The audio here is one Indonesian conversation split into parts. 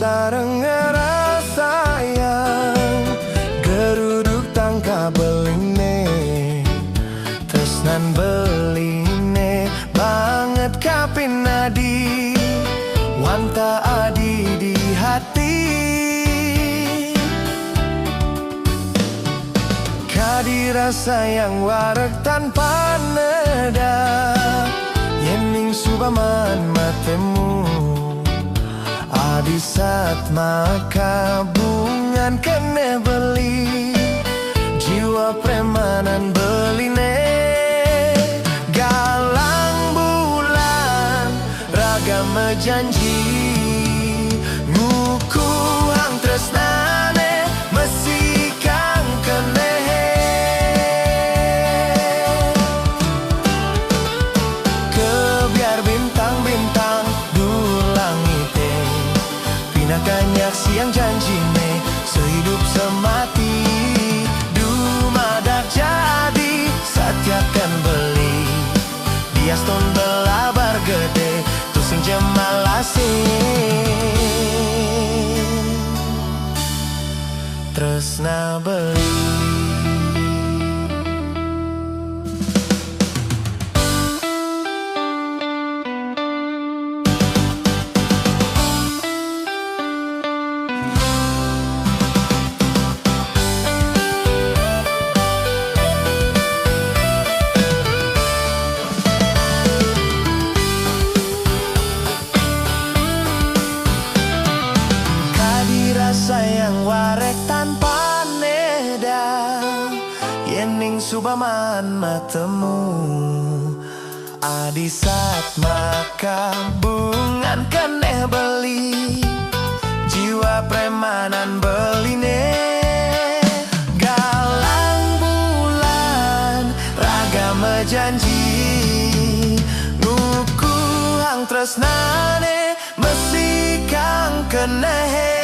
sareng sayang geruduk tangka beline tresnan beline banget kapinadi wanta adi di hati kadirasa yang warak tanpa neda yening subaman matemu adi saat maka bungan kene beli jiwa premanan beline galang bulan ragam janji nguku hang tresnane mesi kang kene kebiar bintang-bintang du langite pinakanyak siang janjine sehidup semati dumadak jadi satiakan beli diaston belabar gede tusing jemalasin tresna beli. Sayang warek tanpa neda yening subaman matemu adi saat maka bungan keneh beli jiwa premanan beline galang bulan ragam janji nuku hang tresnane mesi kang keneh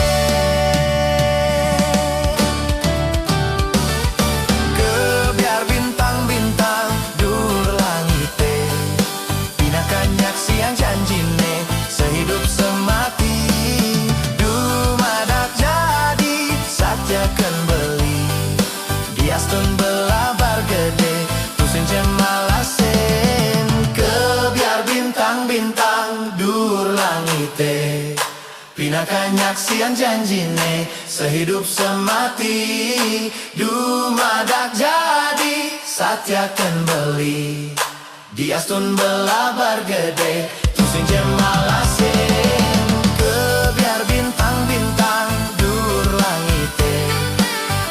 sehidup semati dumadak jadi satiakan beli diaston belabar gede tusin jemalasen kebiar bintang-bintang dur langite pinakanyak siang janjine sehidup semati dumadak jadi satiakan beli diaston belabar gede tusin jemalasin kebiar bintang-bintang dur langite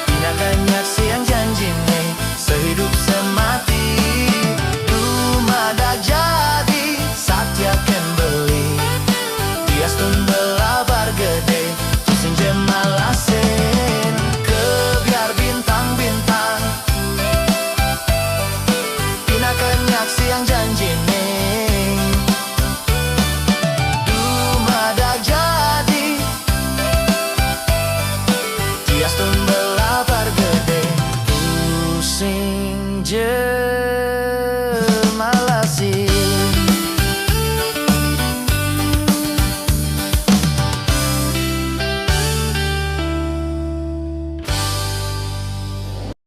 pinakanyak siang janjine sehidup semati dumadak jadi satiakan beli diaston belabar gede tusin jemalasin kebiar bintang-bintang pinakanyak siang janjine Just